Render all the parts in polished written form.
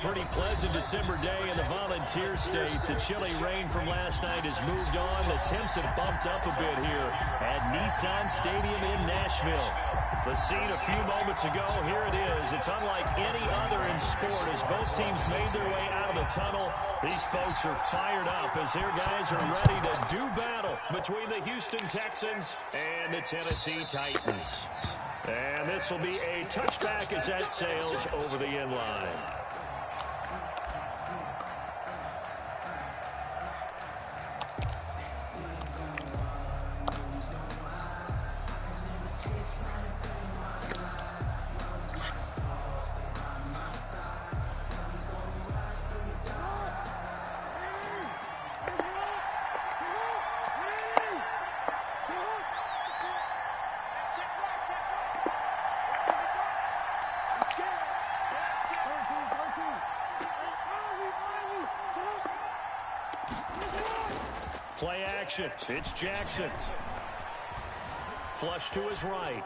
Pretty pleasant December day in the Volunteer State. The chilly rain from last night has moved on. The temps have bumped up a bit here at Nissan Stadium in Nashville. The scene a few moments ago, here it is. It's unlike any other in sport as both teams made their way out of the tunnel. These folks are fired up as their guys are ready to do battle between the Houston Texans and the Tennessee Titans. And this will be a touchback as that sails over the end line. Play action. It's Jackson. Flush to his right.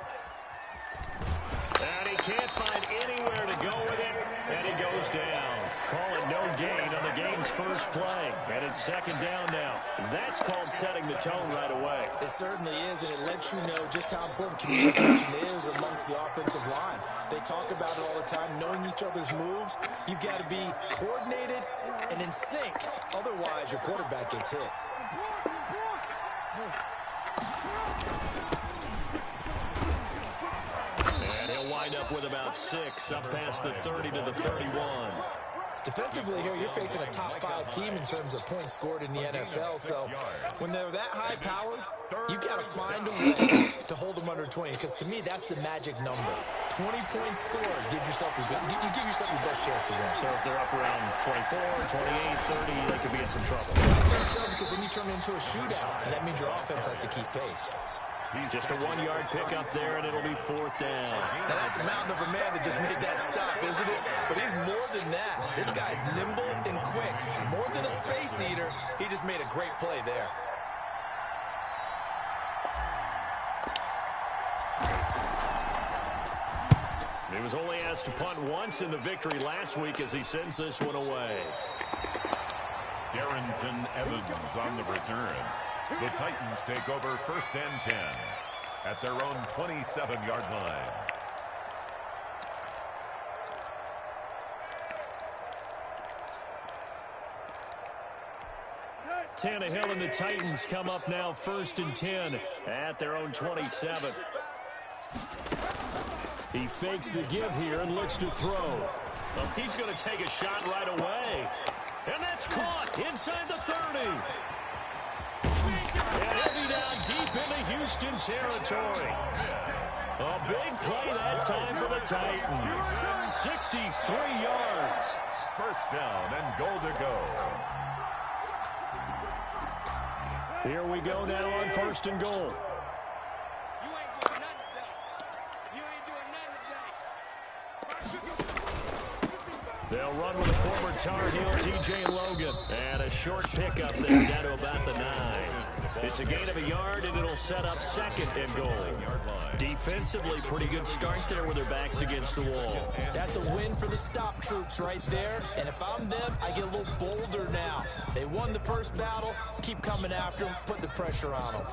And he can't find anywhere to go with it. And he goes down. Call it no gain on the game's first play. And it's second down now. That's called setting the tone right away. It certainly is, and it lets you know just how important communication is amongst the offensive line. They talk about it all the time, knowing each other's moves. You've got to be coordinated and in sync. Otherwise, your quarterback gets hit. And he'll wind up with about 6, up past the 30 to the 31. Defensively here, you're facing a top-5 team in terms of points scored in the NFL. So when they're that high-powered, you've got to find a way to hold them under 20. Because to me, that's the magic number. 20 points scored gives yourself you give yourself your best chance to win. So if they're up around 24, 28, 30, they could be in some trouble. I think so, because then you turn it into a shootout, and that means your offense has to keep pace. Just a 1-yard pickup there, and it'll be 4th down. Now that's a mountain of a man that just made that stop, isn't it? But he's more than that. This guy's nimble and quick. More than a space eater, he just made a great play there. He was only asked to punt once in the victory last week as he sends this one away. Darrington Evans on the return. The Titans take over 1st and 10 at their own 27-yard line. Tannehill and the Titans come up now 1st and 10 at their own 27. He fakes the give here and looks to throw. Well, he's going to take a shot right away. And that's caught inside the 30. And he'll be down deep into Houston territory. A big play that time for the Titans. 63 yards. 1st down and goal to go. Here we go now on 1st and goal. They'll run with a former Tar Heel, T.J. Logan. And a short pickup there down to about the 9. It's a gain of a yard, and it'll set up second and goal. Defensively, pretty good start there with their backs against the wall. That's a win for the stop troops right there. And if I'm them, I get a little bolder now. They won the first battle. Keep coming after them. Put the pressure on them.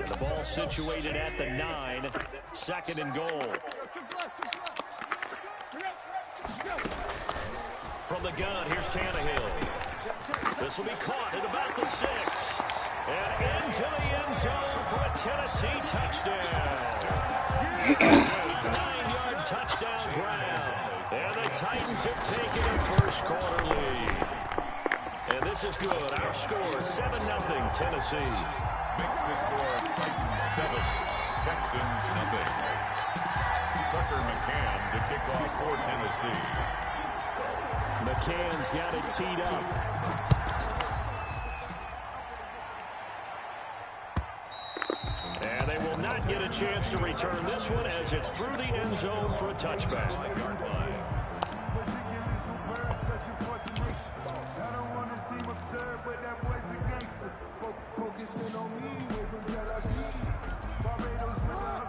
And the ball situated at the 9. Second and goal. From the gun, here's Tannehill. This will be caught at about the 6. And into the end zone for a Tennessee touchdown. 9-yard touchdown ground. And the Titans have taken a first quarter lead. And this is good. Our score, 7-0 Tennessee. Makes the score Titans 7, Texans 0. Tucker McCann to kick off for Tennessee. McCann's got it teed up. And they will not get a chance to return this one as it's through the end zone for a touchback.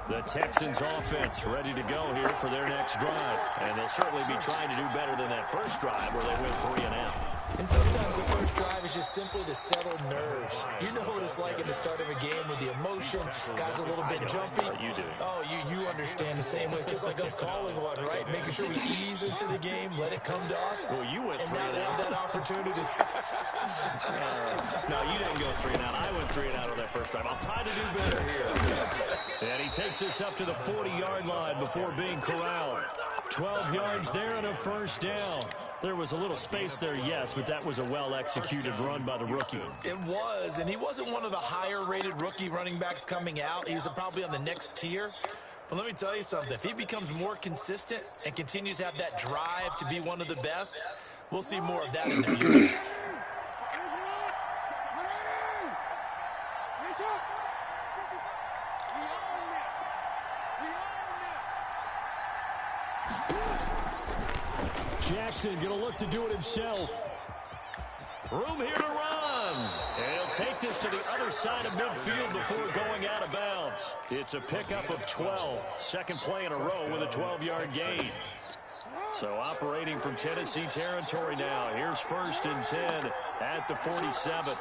The Texans offense ready to go here for their next drive. And they'll certainly be trying to do better than that first drive where they went 3 and out. And sometimes the first drive is just simply to settle nerves. You know what it's like at the start of a game with the emotion. Guys a little bit jumpy. You do. Oh, you understand the same way. Just like us calling one, right? Making sure we ease into the game, let it come to us. Well, you went 3 and now and they have out. that opportunity. No, you didn't go 3 and out. I went 3 and out on that first drive. I'll try to do better here. And he takes us up to the 40-yard line before being corralled. 12 yards there and a first down. There was a little space there, yes, but that was a well-executed run by the rookie. It was, and he wasn't one of the higher-rated rookie running backs coming out. He was probably on the next tier. But let me tell you something. If he becomes more consistent and continues to have that drive to be one of the best, we'll see more of that in the future. Jackson going to look to do it himself. Room here to run. And he'll take this to the other side of midfield before going out of bounds. It's a pickup of 12. Second play in a row with a 12-yard gain. So operating from Tennessee territory now. Here's 1st and 10 at the 47.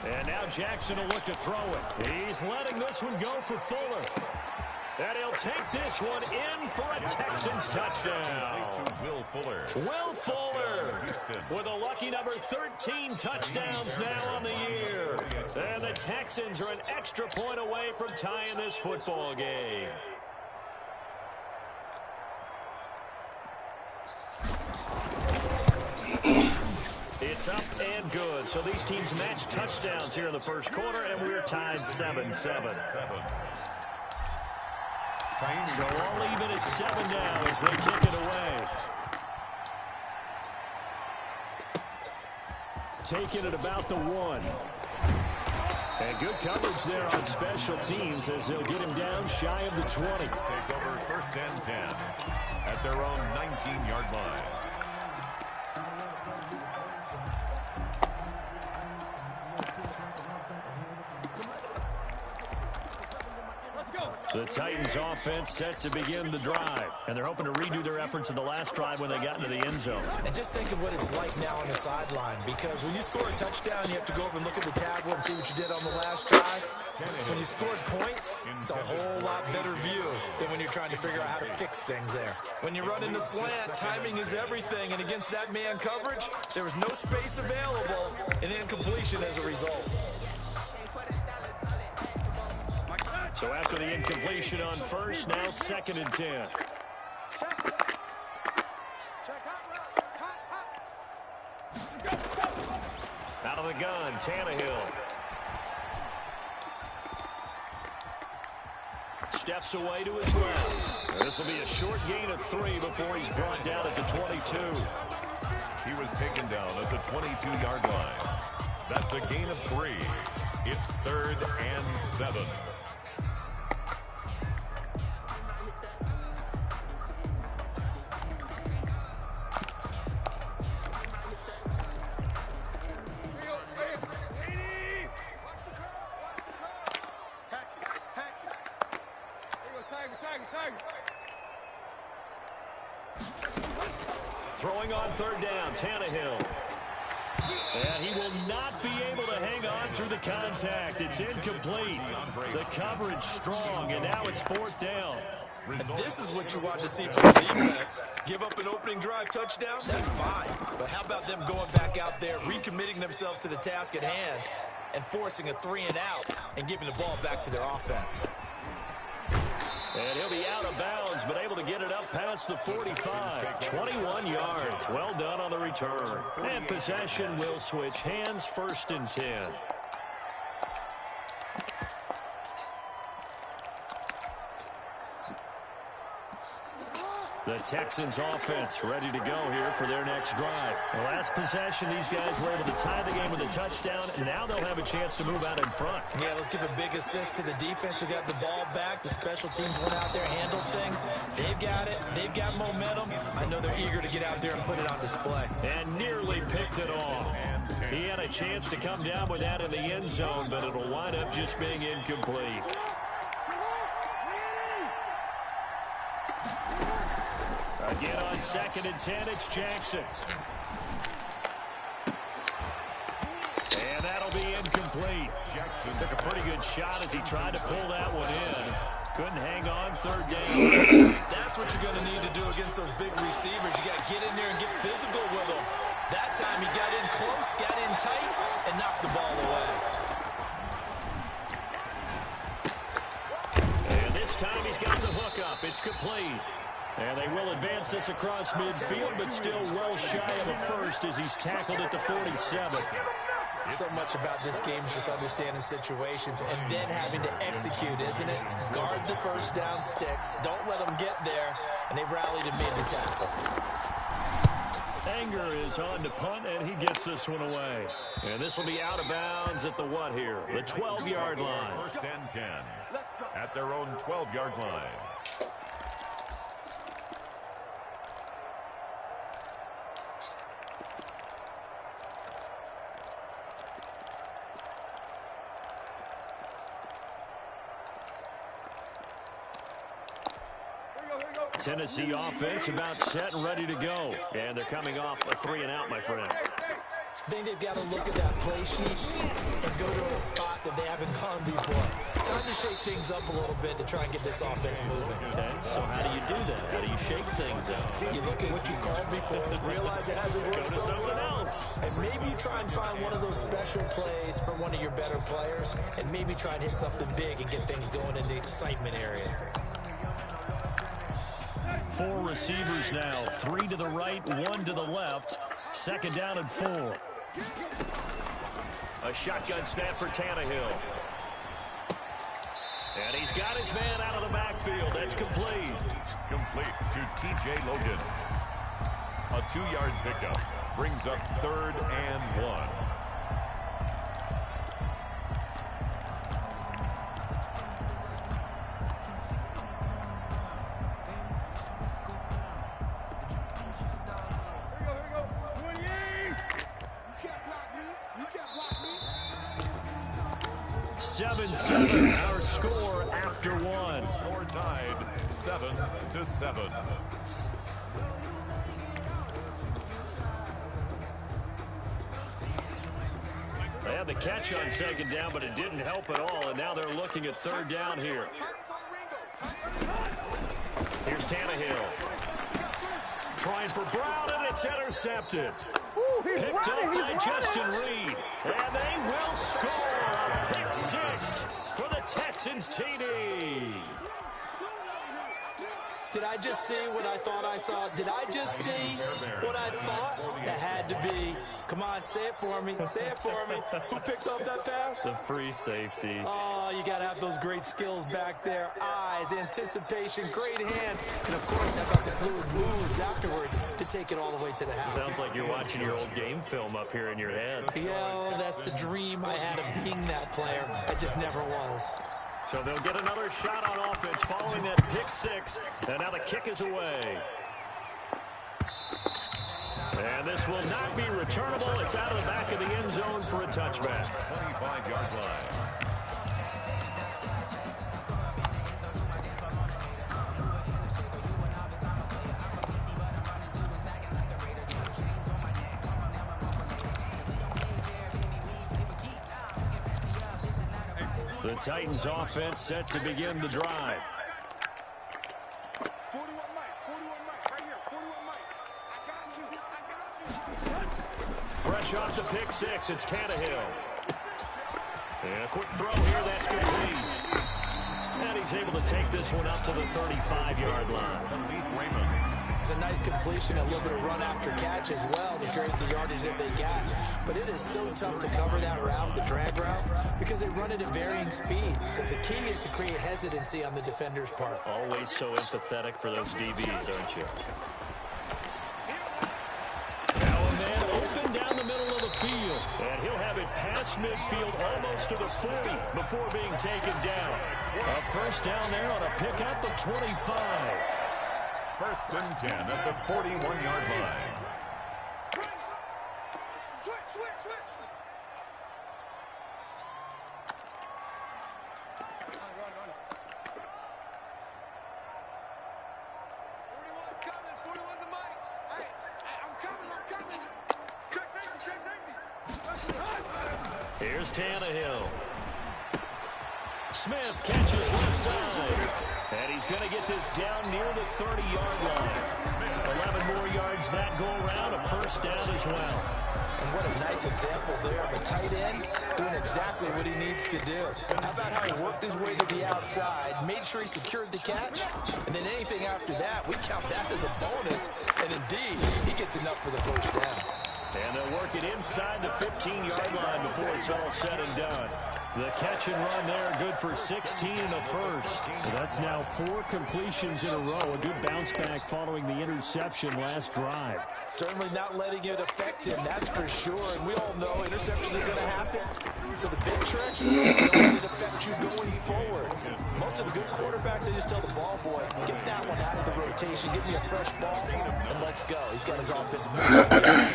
And now Jackson will look to throw it. He's letting this one go for Fuller. And he'll take this one in for a Texans touchdown. Will Fuller. Will Fuller with a lucky number 13 touchdowns now on the year. And the Texans are an extra point away from tying this football game. It's up and good. So these teams match touchdowns here in the first quarter, and we're tied 7-7. So all even at 7 now as they kick it away. Taking it about the 1. And good coverage there on special teams as they'll get him down shy of the 20. Take over 1st and 10 at their own 19-yard line. The Titans offense set to begin the drive, and they're hoping to redo their efforts in the last drive when they got into the end zone. And just think of what it's like now on the sideline, because when you score a touchdown, you have to go over and look at the tablet and see what you did on the last drive. When you scored points, it's a whole lot better view than when you're trying to figure out how to fix things there. When you run into slant, timing is everything, and against that man coverage, there was no space available, and incompletion as a result. So after the incompletion on first, now 2nd and 10. Out of the gun, Tannehill. Steps away to his left. This will be a short gain of 3 before he's brought down at the 22. He was taken down at the 22-yard line. That's a gain of 3. It's 3rd and 7. Throwing on third down, Tannehill. And he will not be able to hang on through the contact. It's incomplete. The coverage strong, and now it's fourth down. And this is what you want to see from the defense. Give up an opening drive touchdown, that's fine. But how about them going back out there, recommitting themselves to the task at hand, and forcing a 3-and-out and giving the ball back to their offense. And he'll be out of bounds, but able to get it up past the 45. 21 yards. Well done on the return. And possession will switch hands, 1st and 10. The Texans offense ready to go here for their next drive. The last possession, these guys were able to tie the game with a touchdown, and now they'll have a chance to move out in front. Yeah, let's give a big assist to the defense who got the ball back. The special teams went out there, handled things. They've got it. They've got momentum. I know they're eager to get out there and put it on display. And nearly picked it off. He had a chance to come down with that in the end zone, but it'll wind up just being incomplete. Again on 2nd and 10, it's Jackson. And that'll be incomplete. Jackson took a pretty good shot as he tried to pull that one in. Couldn't hang on, 3rd down. That's what you're going to need to do against those big receivers. You got to get in there and get physical with them. That time he got in close, got in tight, and knocked the ball away. And this time he's got the hook up. It's complete. And they will advance this across midfield, but still well shy of a first as he's tackled at the 47. So much about this game is just understanding situations and then having to execute, isn't it? Guard the first down sticks. Don't let them get there. And they rallied and made the tackle. Anger is on to punt, and he gets this one away. And this will be out of bounds at the what here? The 12-yard line. 1st and 10 at their own 12-yard line. Tennessee offense about set and ready to go. And they're coming off a 3-and-out, my friend. I think they've got to look at that play sheet and go to a spot that they haven't gone before. Time to shake things up a little bit to try and get this offense moving. Okay, so how do you do that? How do you shake things up? You look at what you called before, realize it hasn't worked Go to so something well, else. and maybe you try and find one of those special plays from one of your better players, and maybe try and hit something big and get things going in the excitement area. 4 receivers now, 3 to the right, 1 to the left. 2nd down and 4. A shotgun snap for Tannehill. And he's got his man out of the backfield. That's complete. Complete to T.J. Logan. A 2-yard pickup brings up 3rd and 1. Our score after 1. Score tied 7-7. They had the catch on 2nd down, but it didn't help at all, and now they're looking at 3rd down here. Here's Tannehill. Trying for Brown, and it's intercepted. Picked up by Justin Reed. And they will score a pick 6 for the Texans TD. Did I just see what I thought I saw? Did I just see what I thought? That had to be. Come on, say it for me. Say it for me. Who picked up that pass? The free safety. Oh, you got to have those great skills back there. Eyes, anticipation, great hands. And, of course, how about the fluid moves afterwards to take it all the way to the house? Sounds like you're watching your old game film up here in your head. Yeah, that's the dream I had of being that player. I just never was. So they'll get another shot on offense following that pick 6. And now the kick is away. And this will not be returnable. It's out of the back of the end zone for a touchback. 25-yard line. The Titans offense set to begin the drive. 41 Mike, right here, 41 Mike. I got you. Fresh off the pick six, it's Tannehill. And a quick throw here, that's complete. And he's able to take this one up to the 35-yard line. It's a nice completion, a little bit of run after catch as well to create the yardage that they got. But it is so tough to cover that route, the drag route, because they run it at varying speeds. Because the key is to create hesitancy on the defender's part. Always so empathetic for those DBs, aren't you? Now a man open down the middle of the field. And he'll have it past midfield almost to the 40 before being taken down. A first down there on a pickup of 25. First and 10 at the 41-yard line. Switch. Run. 41's coming. 41's a Mike. Hey, I'm coming. Check safety. Here's Tannehill. Smith catches left side. And he's going to get this down near the 30-yard line. 11 more yards that go around, a first down as well. And what a nice example there of a tight end doing exactly what he needs to do. How about how he worked his way to the outside, made sure he secured the catch, and then anything after that, we count that as a bonus. And indeed, he gets enough for the first down. And they'll work it inside the 15-yard line before it's all said and done. The catch and run there, good for 16 in the first. So that's now 4 completions in a row. A good bounce back following the interception last drive. Certainly not letting it affect him, that's for sure. And we all know interceptions are going to happen. So the big trick, don't let it affect you going forward. Most of the good quarterbacks, they just tell the ball boy, get that one out of the rotation, give me a fresh ball, and let's go. He's got his offense moving.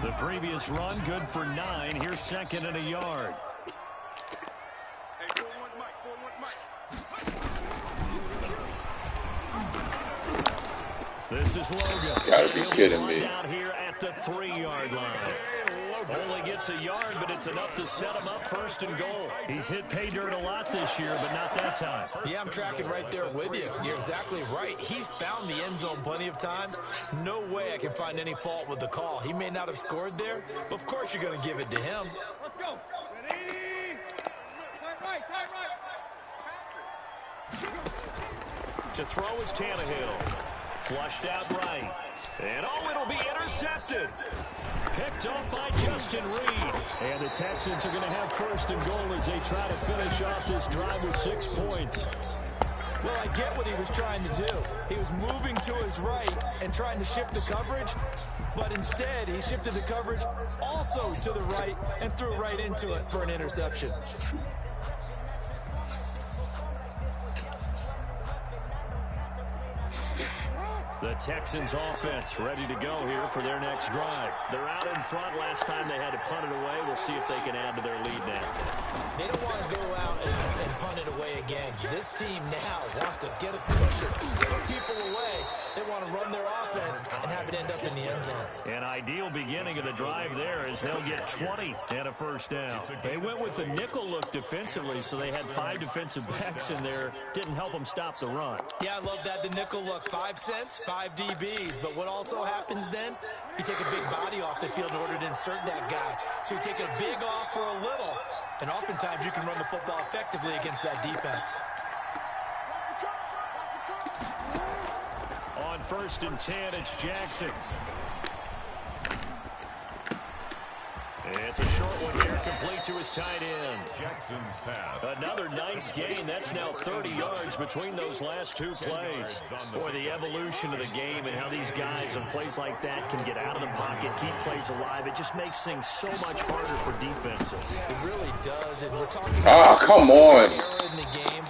The previous run, good for 9. Here's second and a yard. Hey, 41's Mike. This is Logan. Gotta be kidding me. Out here at the 3-yard line. Only gets a yard, but it's enough to set him up first and goal. He's hit pay dirt a lot this year, but not that time. Yeah, I'm tracking right there with you. You're exactly right. He's found the end zone plenty of times. No way I can find any fault with the call. He may not have scored there, but of course you're going to give it to him. Let's go. Ready? Tight right. To throw is Tannehill. Flushed out right. And it'll be intercepted. Picked off by Justin Reed. And the Texans are going to have first and goal as they try to finish off this drive with 6 points. Well, I get what he was trying to do. He was moving to his right and trying to shift the coverage, but instead he shifted the coverage also to the right and threw right into it for an interception. The Texans offense ready to go here for their next drive. They're out in front. Last time they had to punt it away. We'll see if they can add to their lead now. They don't want to go out and punt it away again. This team now wants to get a cushion, get people away. They want to run their offense and have it end up in the end zone. An ideal beginning of the drive there is they'll get 20 and a first down. They went with a nickel look defensively, so they had 5 defensive backs in there. Didn't help them stop the run. Yeah, I love that. The nickel look, 5 cents, 5 DBs. But what also happens then, you take a big body off the field in order to insert that guy. So you take a big off for a little, and oftentimes you can run the football effectively against that defense. On first and 10, it's Jackson. It's a short one here, complete to his tight end. Jackson's pass. Another nice gain. That's now 30 yards between those last 2 plays. Boy, the evolution of the game and how these guys on plays like that can get out of the pocket, keep plays alive. It just makes things so much harder for defenses. It really does, and we're talking Ah, come on. in the game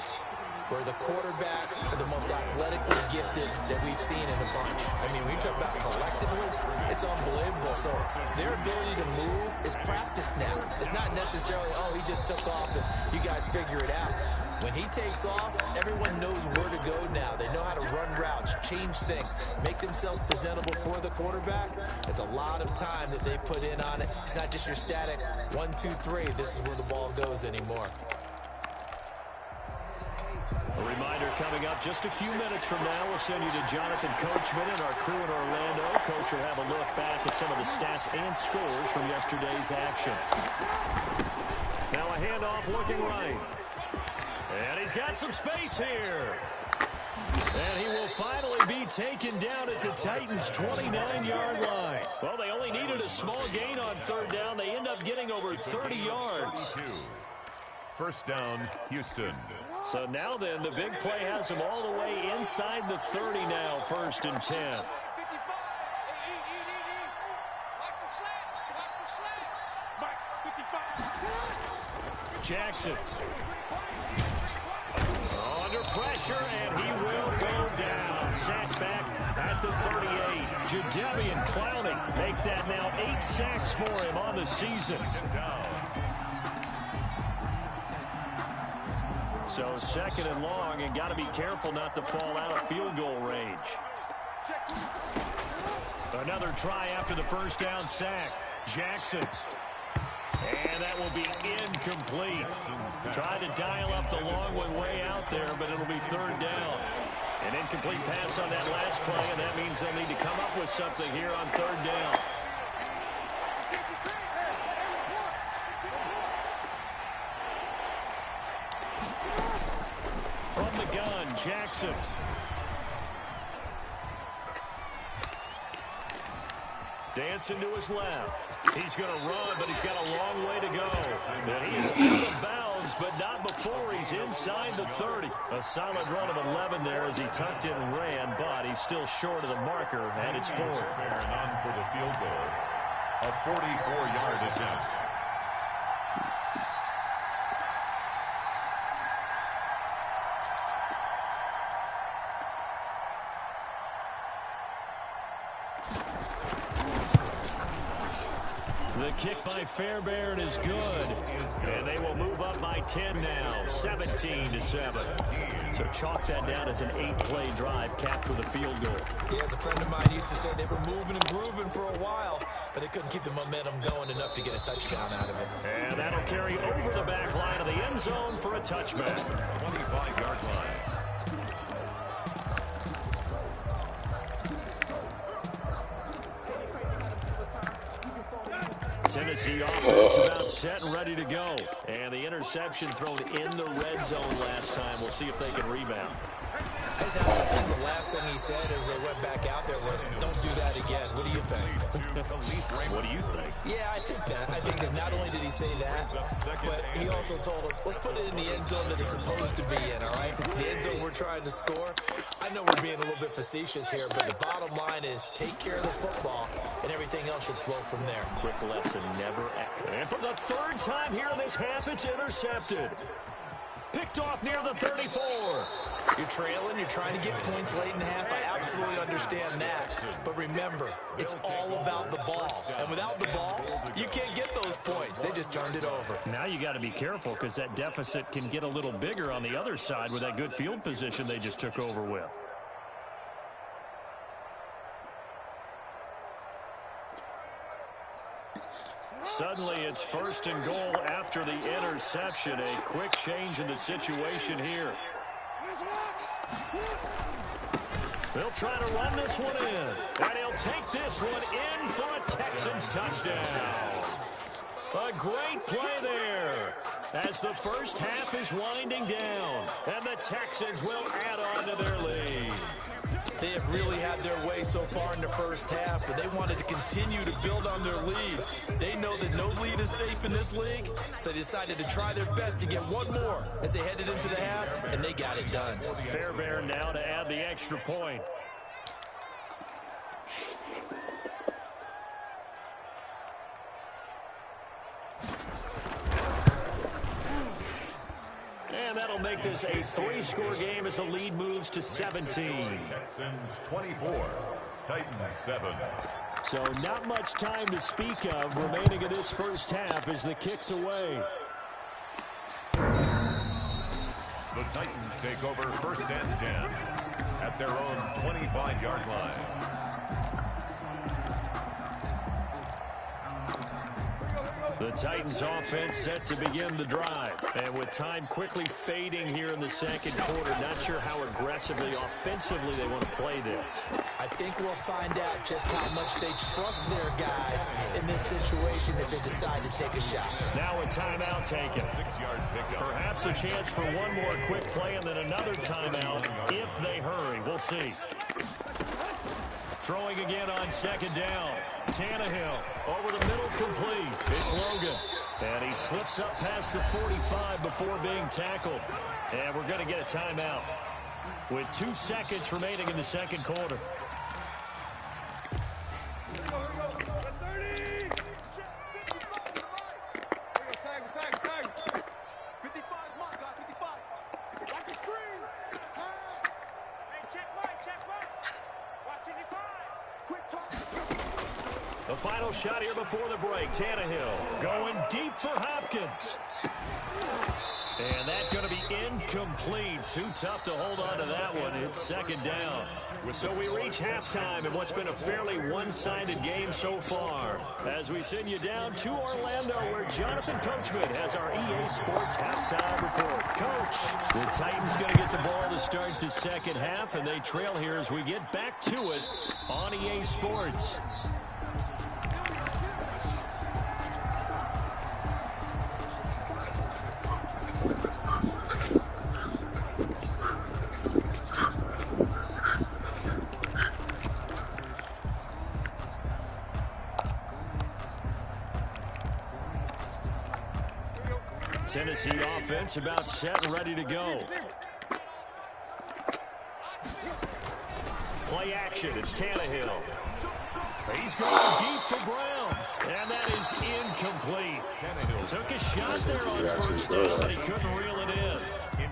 where the quarterbacks are the most athletically gifted that we've seen in a bunch. I mean, when you talk about collectively, it's unbelievable. So their ability to move is practiced now. It's not necessarily, oh, he just took off and you guys figure it out. When he takes off, everyone knows where to go now. They know how to run routes, change things, make themselves presentable for the quarterback. It's a lot of time that they put in on it. It's not just your static 1, 2, 3. This is where the ball goes anymore. A reminder coming up just a few minutes from now. We'll send you to Jonathan Coachman and our crew in Orlando. Coach will have a look back at some of the stats and scores from yesterday's action. Now a handoff looking right. And he's got some space here. And he will finally be taken down at the Titans' 29-yard line. Well, they only needed a small gain on third down. They end up getting over 30 yards. First down, Houston. So now then, the big play has him all the way inside the 30 now, 1st and 10. Jackson. Under pressure, and he will go down. Sacked back at the 38. Jadeveon Clowney make that now 8 sacks for him on the season. So 2nd and long, and got to be careful not to fall out of field goal range. Another try after the first down sack. Jackson. And that will be incomplete. Tried to dial up the long one way out there, but it'll be 3rd down. An incomplete pass on that last play, and that means they'll need to come up with something here on 3rd down. From the gun, Jackson. Dancing to his left. He's going to run, but he's got a long way to go. And he is out of bounds, but not before he's inside the 30. A solid run of 11 there as he tucked in and ran, but he's still short of the marker, and it's 4th. Fair and on for the field goal. A 44-yard attempt. The kick by Fairbairn is good. And they will move up by 10 now, 17-7. So chalk that down as an 8-play drive capped with a field goal. Yeah, as a friend of mine used to say, they were moving and grooving for a while, but they couldn't keep the momentum going enough to get a touchdown out of it. And that'll carry over the back line of the end zone for a touchback. 25-yard line. Tennessee offense about set and ready to go. And the interception thrown in the red zone last time. We'll see if they can rebound. I just have to think the last thing he said as they went back out there was, don't do that again. What do you think? What do you think? Yeah, I think that. I think that not only did he say that, but he also told us, let's put it in the end zone that it's supposed to be in, all right? The end zone we're trying to score. I know we're being a little bit facetious here, but the bottom line is take care of the football, and everything else should flow from there. Quick lesson, never. And for the 3rd time here in this half, it's intercepted. Picked off near the 34. You're trailing, you're trying to get points late in the half. I absolutely understand that. But remember, it's all about the ball. And without the ball, you can't get those points. They just turned it over. Now you got to be careful because that deficit can get a little bigger on the other side with that good field position they just took over with. Suddenly, it's 1st and goal after the interception. A quick change in the situation here. They'll try to run this one in. And he'll take this one in for a Texans touchdown. A great play there as the first half is winding down. And the Texans will add on to their lead. They have really had their way so far in the first half, but they wanted to continue to build on their lead. They know that no lead is safe in this league, so they decided to try their best to get one more as they headed into the half, and they got it done. Fairbairn now to add the extra point. And that'll make this a 3-score game as the lead moves to 17. Texans 24, Titans 7. So not much time to speak of remaining in this first half as the kick's away. The Titans take over 1st and 10 at at their own 25-yard line. The Titans offense set to begin the drive. And with time quickly fading here in the second quarter, not sure how aggressively, offensively they want to play this. I think we'll find out just how much they trust their guys in this situation if they decide to take a shot. Now a timeout taken. 6-yard pickup. Perhaps a chance for one more quick play and then another timeout if they hurry. We'll see. Throwing again on second down. Tannehill over the middle, complete. It's Logan. And he slips up past the 45 before being tackled. And we're going to get a timeout with 2 seconds remaining in the second quarter. The final shot here before the break. Tannehill going deep for Hopkins. And that's going to be incomplete. Too tough to hold on to that one. It's second down. So we reach halftime in what's been a fairly one-sided game so far. As we send you down to Orlando, where Jonathan Coachman has our EA Sports halftime report. Coach, the Titans going to get the ball to start the second half, and they trail here as we get back to it on EA Sports. Tennessee offense about set and ready to go. Play action. It's Tannehill. He's going deep for Brown. And that is incomplete. Took a shot there on first down, but he couldn't reel it in.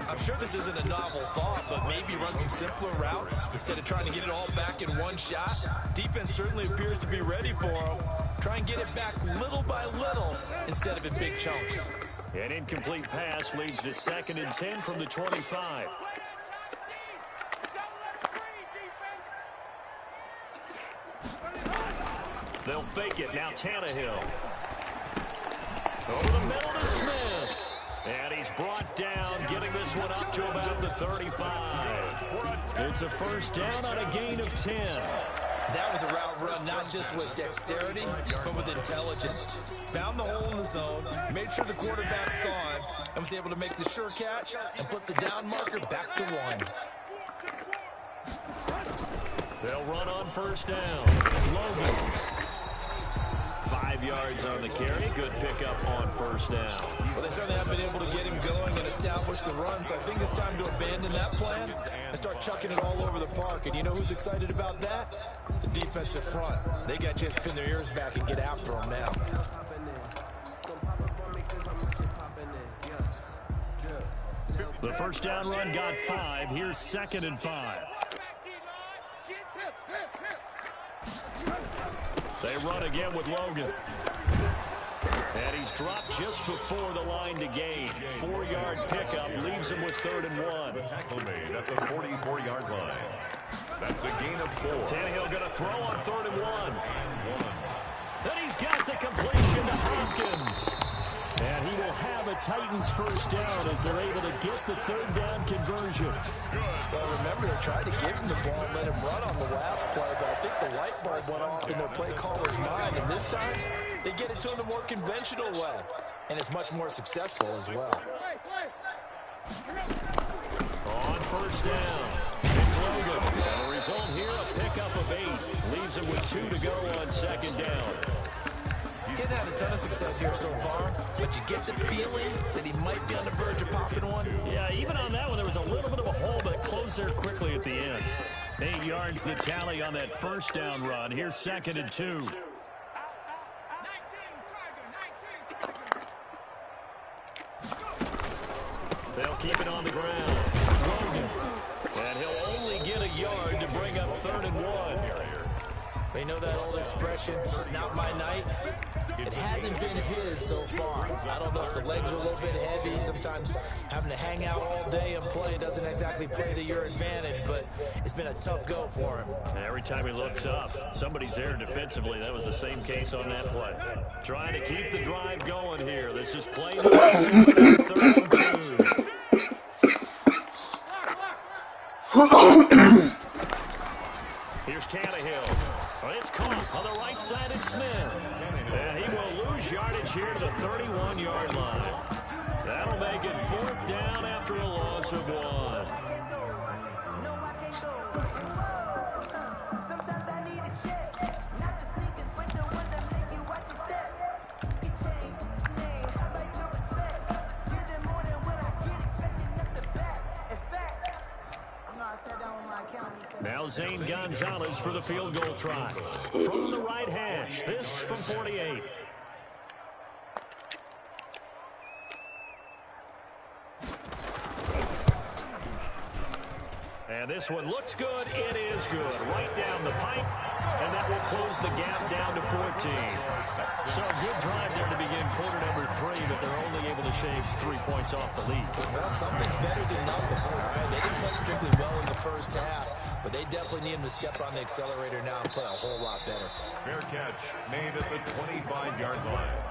I'm sure this isn't a novel thought, but maybe run some simpler routes instead of trying to get it all back in one shot. Defense certainly appears to be ready for him. Try and get it back little by little instead of in big chunks. An incomplete pass leads to 2nd and 10 from the 25. They'll fake it. Now Tannehill. Over the middle to Smith. And he's brought down, getting this one up to about the 35. It's a first down on a gain of 10. That was a route run not just with dexterity, but with intelligence. Found the hole in the zone, made sure the quarterback saw him, and was able to make the sure catch and flip the down marker back to 1. They'll run on first down. Logan. 5 yards on the carry. Good pickup on first down. Well, they certainly have been able to get him going and establish the run, so I think it's time to abandon that plan and start chucking it all over the park. And you know who's excited about that? The defensive front. They got just pin their ears back and get after him now. The first down run got 5. Here's 2nd and 5. They run again with Logan. And he's dropped just before the line to gain. 4-yard pickup leaves him with 3rd and 1. The tackle made at the 44-yard line. That's a gain of 4. Tannehill going to throw on 3rd and 1. And he's got the completion to Hopkins. And he will have a Titans first down as they're able to get the 3rd down conversion. Well, remember, they tried to give him the ball and let him run on the last play, but I think the light bulb went off in their play caller's mind, and this time they get it to him the more conventional way, and it's much more successful as well. On first down, it's Logan. And the result here, a pickup of 8. Leaves him with 2 to go on 2nd down. He didn't have a ton of success here so far, but you get the feeling that he might be on the verge of popping one. Yeah, even on that one, there was a little bit of a hole, but it closed there quickly at the end. 8 yards the tally on that first down run. Here's 2nd and 2. They'll keep it on the ground. Logan. And he'll only get a yard to bring up 3rd and 1. You know that old expression, it's not my night? It hasn't been his so far. I don't know if the legs are a little bit heavy. Sometimes having to hang out all day and play doesn't exactly play to your advantage, but it's been a tough go for him. Every time he looks up, somebody's there defensively. That was the same case on that play. Trying to keep the drive going here. This is play number 7 on 3rd and 2. Here's Tannehill. It's caught on the right side of Smith. And he will lose yardage here to the 31-yard line. That'll make it 4th down after a loss of 1. Now Zane Gonzalez for the field goal try. From the right hash, this from 48. And this one looks good. It is good. Right down the pipe. And that will close the gap down to 14. So a good drive there to begin quarter number 3, but they're only able to shave 3 points off the lead. Well, something's better than nothing. All right, they didn't play particularly well in the first half, but they definitely need him to step on the accelerator now and play a whole lot better. Fair catch made at the 25-yard line.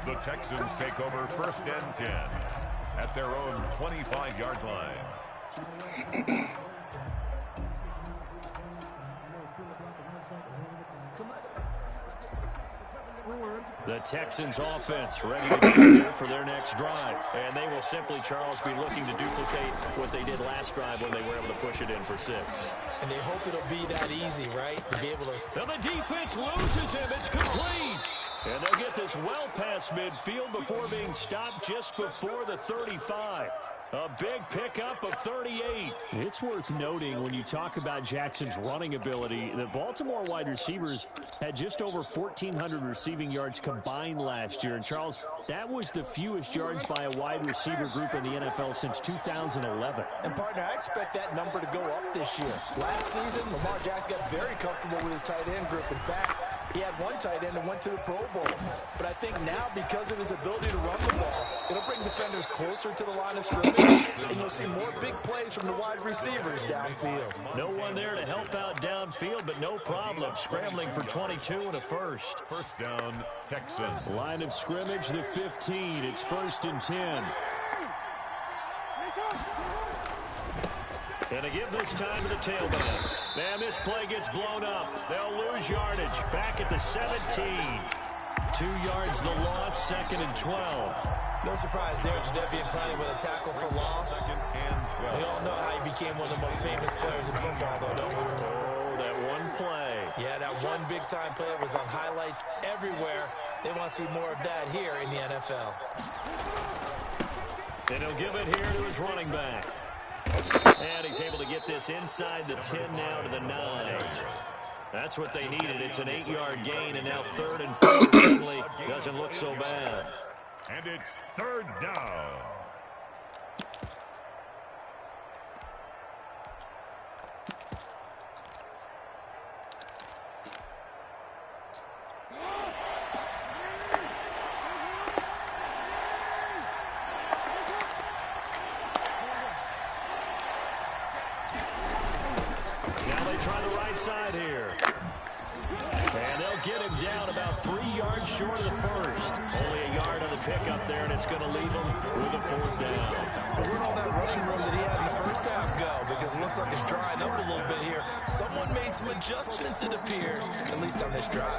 The Texans take over 1st and 10 at their own 25-yard line. The Texans offense ready to go here for their next drive. And they will simply, Charles, be looking to duplicate what they did last drive when they were able to push it in for 6. And they hope it'll be that easy, right? To be able to... Now the defense loses him. It's complete. And they'll get this well past midfield before being stopped just before the 35. A big pickup of 38. It's worth noting when you talk about Jackson's running ability, the Baltimore wide receivers had just over 1,400 receiving yards combined last year. And, Charles, that was the fewest yards by a wide receiver group in the NFL since 2011. And, partner, I expect that number to go up this year. Last season, Lamar Jackson got very comfortable with his tight end group. In fact, he had one tight end that went to the Pro Bowl. But I think now, because of his ability to run the ball, it'll bring defenders closer to the line of scrimmage, and you'll see more big plays from the wide receivers downfield. No one there to help out downfield, but no problem. Scrambling for 22 and a first. 1st down, Texans. Line of scrimmage, the 15. It's 1st and 10. And to give this time to the tailback. Man, this play gets blown up. They'll lose yardage. Back at the 17. 2 yards the loss, 2nd and 12. No surprise there, Jadeveon Clowney with a tackle for loss. We all know how he became one of the most famous players in football, though, don't we? Oh, that one play. Yeah, that one big-time play was on highlights everywhere. They want to see more of that here in the NFL. And he'll give it here to his running back. And he's able to get this inside the 10 now to the 9. That's what they needed. It's an 8-yard gain, and now 3rd and 4 certainly doesn't look so bad. And it's 3rd down. Now they try the right side here. And they'll get him down about 3 yards short of the first. Only a yard on the pickup there, and it's going to leave him with a 4th down. So where'd all that running room that he had in the first half go? Because it looks like it's drying up a little bit here. Someone made some adjustments, it appears, at least on this drive.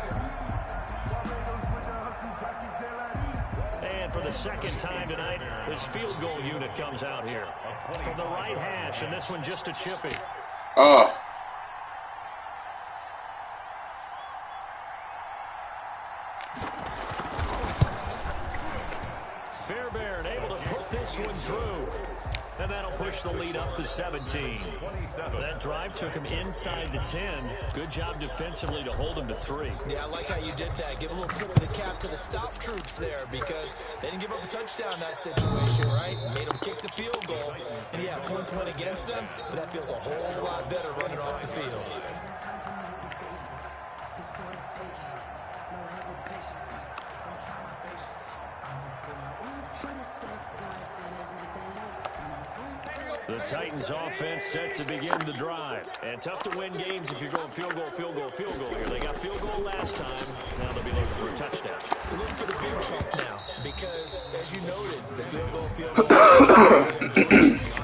And for the 2nd time tonight, this field goal unit comes out here. From the right hash, and this one just a chippy. Fairbairn able to put this one through. And that'll push the lead up to 17. That drive took him inside the 10. Good job defensively to hold him to 3. Yeah, I like how you did that. Give a little tip of the cap to the stop troops there, because they didn't give up a touchdown in that situation, right? Made them kick the field goal. And yeah, points went against them, but that feels a whole lot better running off the field. The Titans offense set to begin the drive. And tough to win games if you're going field goal, field goal, field goal here. They got field goal last time. Now they'll be looking for a touchdown. They're looking for the big chunk now because, as you noted, the field goal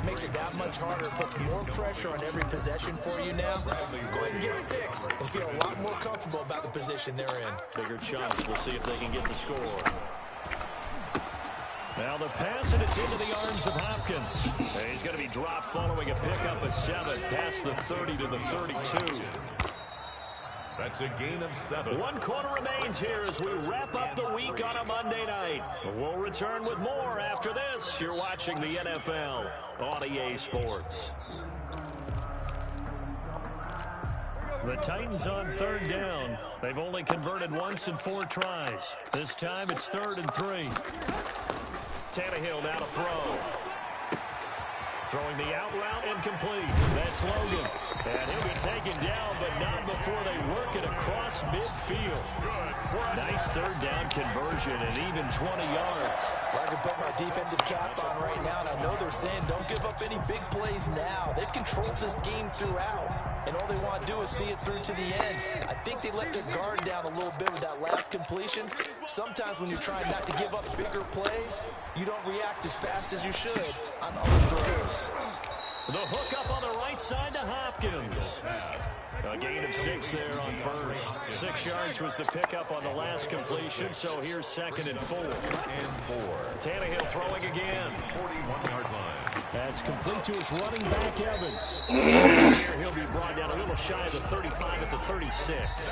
makes it that much harder. It puts more pressure on every possession for you now. Go ahead and get 6 and feel a lot more comfortable about the position they're in. Bigger chunks. We'll see if they can get the score. Now the pass, and it's into the arms of Hopkins. He's going to be dropped following a pickup of 7 past the 30 to the 32. That's a gain of 7. 1 quarter remains here as we wrap up the week on a Monday night. We'll return with more after this. You're watching the NFL on EA Sports. The Titans on 3rd down. They've only converted once in 4 tries. This time it's 3rd and 3. Tannehill now to throw. Throwing the out route incomplete. That's Logan. And he'll be taken down, but not before they work it across midfield. Nice 3rd down conversion and even 20 yards. Well, I can put my defensive cap on right now, and I know they're saying don't give up any big plays now. They've controlled this game throughout, and all they want to do is see it through to the end. I think they let their guard down a little bit with that last completion. Sometimes when you're trying not to give up bigger plays, you don't react as fast as you should on other throws. The hook up on the right side to Hopkins. A gain of 6 there on first. 6 yards was the pickup on the last completion, so here's 2nd and 4. Tannehill throwing again. 41-yard line. That's complete to his running back, Evans. Here he'll be brought down a little shy of the 35 at the 36.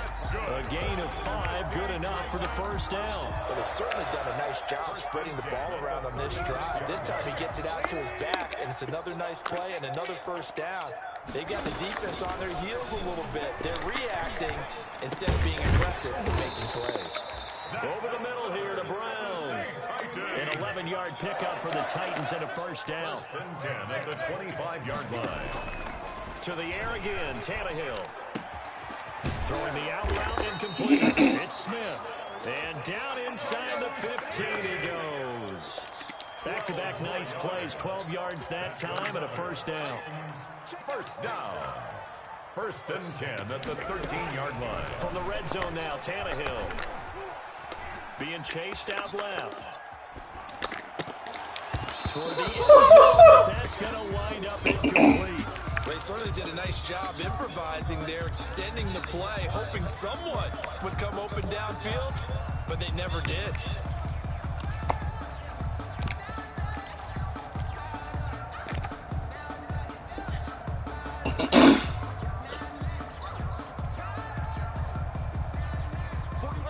A gain of 5, good enough for the 1st down. Well, they've certainly done a nice job spreading the ball around on this drive. This time he gets it out to his back, and it's another nice play and another 1st down. They got the defense on their heels a little bit. They're reacting instead of being aggressive and making plays. Over the middle here to Brown. An 11-yard pickup for the Titans and a 1st down. 1st and 10 at the 25-yard line. To the air again, Tannehill. Throwing the out route incomplete. It's Smith. And down inside the 15 he goes. Back-to-back nice plays, 12 yards that time and a 1st down. 1st down. 1st and 10 at the 13-yard line. From the red zone now, Tannehill. Being chased out left. Toward the end zone, but that's going to wind up incomplete. They certainly did a nice job improvising there, extending the play, hoping someone would come open downfield, but they never did.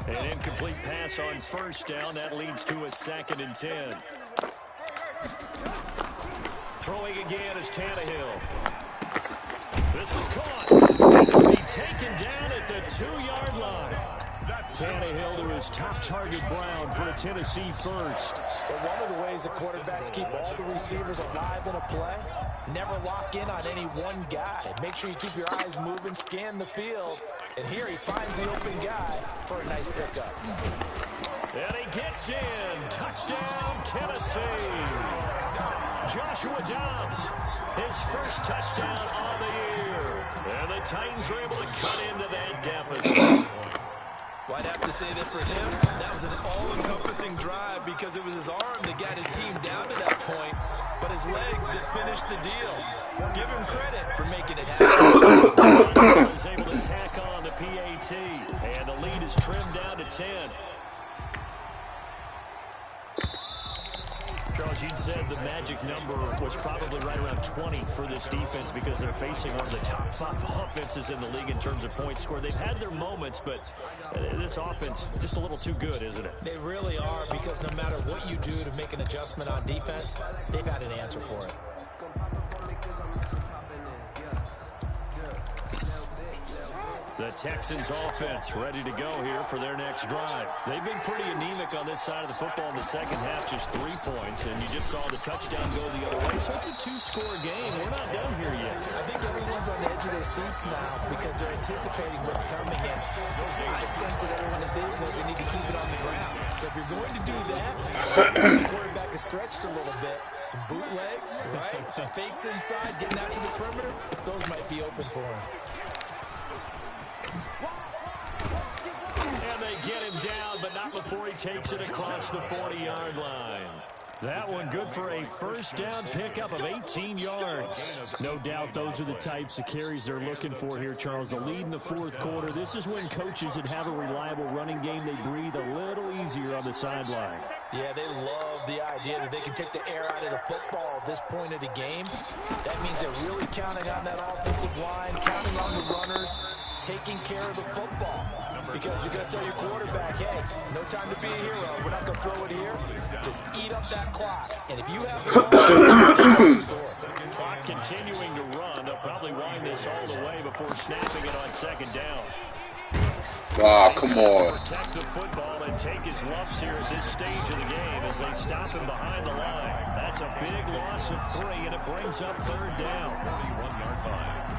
An incomplete pass on 1st down. That leads to a 2nd and 10. Throwing again is Tannehill. This is caught. He'll be taken down at the 2-yard line. Tannehill to his top target, Brown, for a Tennessee 1st. But one of the ways the quarterbacks keep all the receivers alive in a play, never lock in on any one guy. Make sure you keep your eyes moving, scan the field. And here he finds the open guy for a nice pickup. And he gets in. Touchdown, Tennessee. Joshua Dobbs, his 1st touchdown on the year. And the Titans were able to cut into that deficit. Well, I'd have to say that for him, that was an all-encompassing drive because it was his arm that got his team down to that point, but his legs that finished the deal. Give him credit for making it happen. He was able to tack on the PAT, and the lead is trimmed down to 10. Charles, you'd said the magic number was probably right around 20 for this defense because they're facing one of the top 5 offenses in the league in terms of points scored. They've had their moments, but this offense just a little too good, isn't it? They really are, because no matter what you do to make an adjustment on defense, they've had an answer for it. The Texans offense ready to go here for their next drive. They've been pretty anemic on this side of the football in the second half, just 3 points, and you just saw the touchdown go the other way. So it's a 2-score game. We're not done here yet. I think everyone's on edge edge of their seats now because they're anticipating what's coming. And I sense that everyone is stating was they need to keep it on the ground. So if you're going to do that, the quarterback is stretched a little bit. Some bootlegs, right? Some fakes inside, getting out to the perimeter. Those might be open for him. And they get him down, but not before he takes it across the 40-yard line. That one good for a first down pickup of 18 yards. No doubt those are the types of carries they're looking for here, Charles. The lead in the fourth quarter. This is when coaches that have a reliable running game, they breathe a little easier on the sideline. Yeah, they love the idea that they can take the air out of the football at this point of the game. That means they're really counting on that offensive line, counting on the runners, taking care of the football. Because you're going to tell your quarterback, hey, no time to be a hero. We're not going to throw it here. Just eat up that clock. And if you have the ball, you score. Clock continuing to run. They'll probably wind this all the way before snapping it on second down. Ah, come on. Protect the football and take his lumps here at this stage of the game as they stop him behind the line. That's a big loss of 3, and it brings up third down. 41-yard line.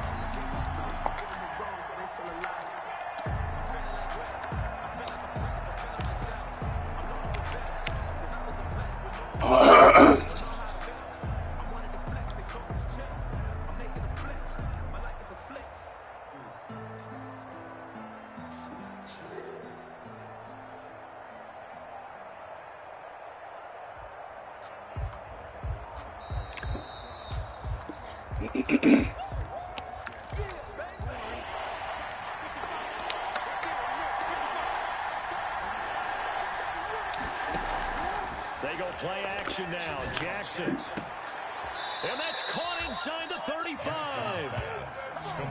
They go play action now. Jackson. And that's caught inside the 35.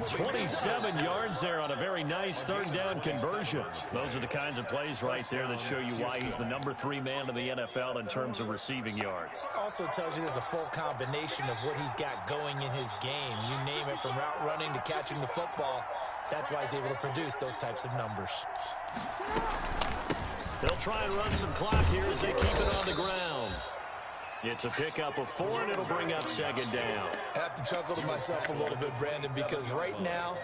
27 yards there on a very nice third down conversion. Those are the kinds of plays right there that show you why he's the number 3 man in the NFL in terms of receiving yards. Also tells you there's a full combination of what he's got going in his game. You name it, from route running to catching the football. That's why he's able to produce those types of numbers. They'll try and run some clock here as they keep it on the ground. It's a pickup of 4, and it'll bring up second down. I have to chuckle to myself a little bit, Brandon, because right now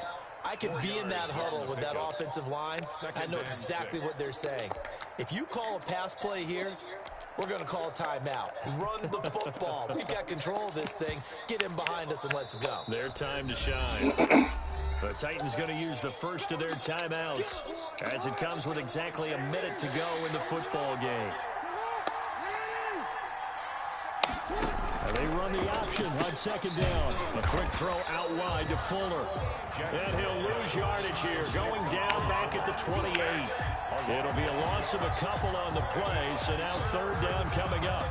I could be in that huddle with that offensive line. I know exactly what they're saying. If you call a pass play here, we're going to call a timeout. Run the football. We've got control of this thing. Get him behind us and let's go. Their time to shine. The Titans going to use the first of their timeouts as it comes with exactly a minute to go in the football game. And they run the option on second down. A quick throw out wide to Fuller. And he'll lose yardage here, going down back at the 28. It'll be a loss of a couple on the play, so now third down coming up.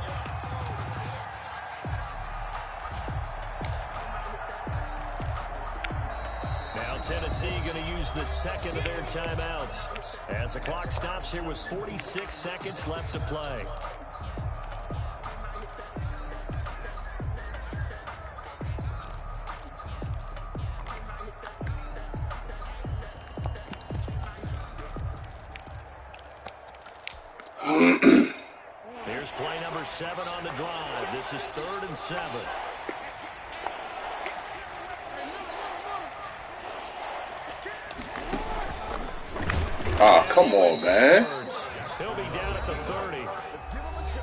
Now Tennessee going to use the second of their timeouts as the clock stops here with 46 seconds left to play. Here's play number 7 on the drive. This is 3rd and 7. Ah, come on, man. He'll be down at the 30.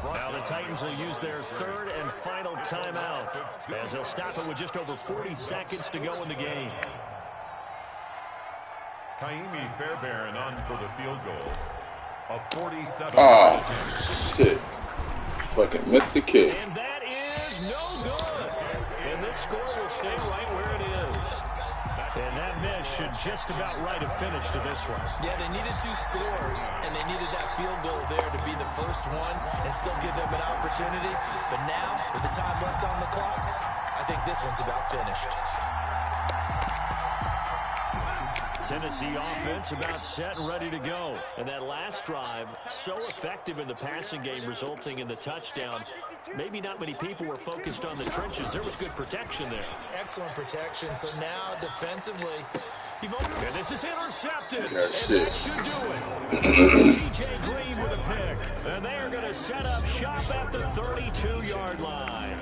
Now the Titans will use their 3rd and final timeout as they'll stop it with just over 40 seconds to go in the game. Kaimi Fairbairn on for the field goal. A 47. Ah, shit. Fucking missed the kick. And that is no good. And this score will stay right where it is. And that miss should just about right have finished to this one. Yeah, they needed 2 scores, and they needed that field goal there to be the first one and still give them an opportunity. But now, with the time left on the clock, I think this one's about finished. Tennessee offense about set and ready to go. And that last drive, so effective in the passing game, resulting in the touchdown. maybe not many people were focused on the trenches. There was good protection there. Excellent protection. So now defensively, and this is intercepted. That's and it. that should do it. T.J. Green with a pick. And they are going to set up shop at the 32-yard line.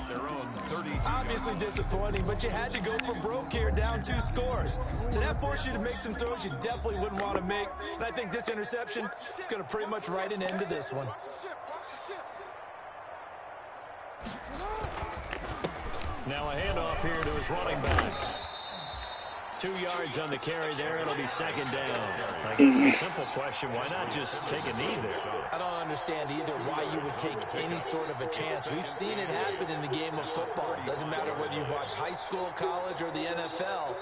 Obviously disappointing, but you had to go for broke here, down 2 scores. So that forced you to make some throws you definitely wouldn't want to make. And I think this interception is going to pretty much write an end to this one. Now a handoff here to his running back. 2 yards on the carry there. It'll be second down. I guess the simple question, why not just take a knee there? I don't understand either why you would take any sort of a chance. We've seen it happen in the game of football. It doesn't matter whether you watch high school, college, or the NFL.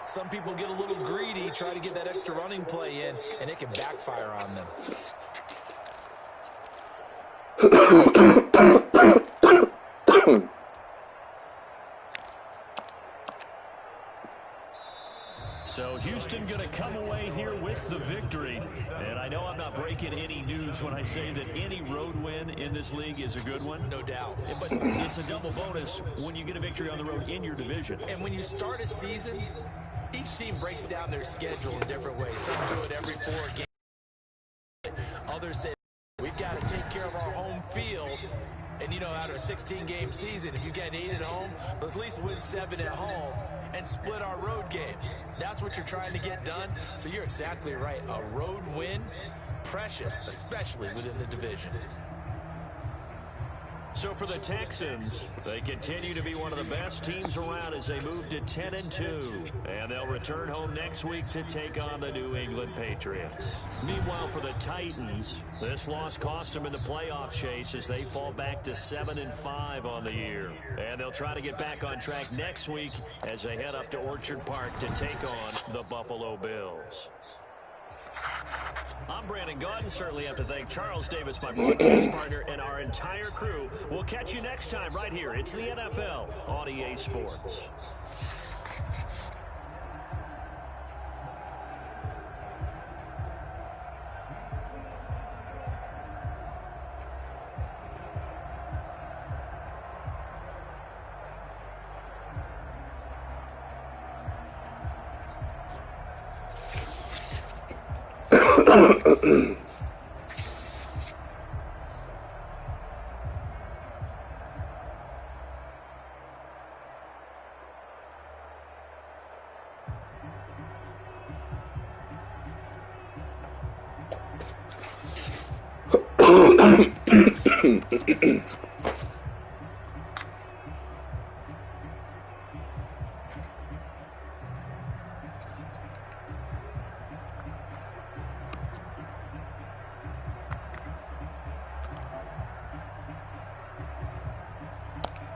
Some people get a little greedy, try to get that extra running play in, and it can backfire on them. So Houston going to come away here with the victory. And I know I'm not breaking any news when I say that any road win in this league is a good one. No doubt. But it's a double bonus when you get a victory on the road in your division. And when you start a season, each team breaks down their schedule in different ways. Some do it every 4 games. Others say, we've got to take care of our home field. And, you know, out of a 16-game season, if you get 8 at home, let's at least win 7 at home and split our road games. That's what you're trying to get done. So you're exactly right. A road win, precious, especially within the division. So for the Texans, they continue to be one of the best teams around as they move to 10-2. And they'll return home next week to take on the New England Patriots. Meanwhile, for the Titans, this loss cost them in the playoff chase as they fall back to 7-5 on the year. And they'll try to get back on track next week as they head up to Orchard Park to take on the Buffalo Bills. I'm Brandon Gaudin. Certainly have to thank Charles Davis, my broadcast partner, and our entire crew. We'll catch you next time right here. It's the NFL on EA Sports. Mm-mm.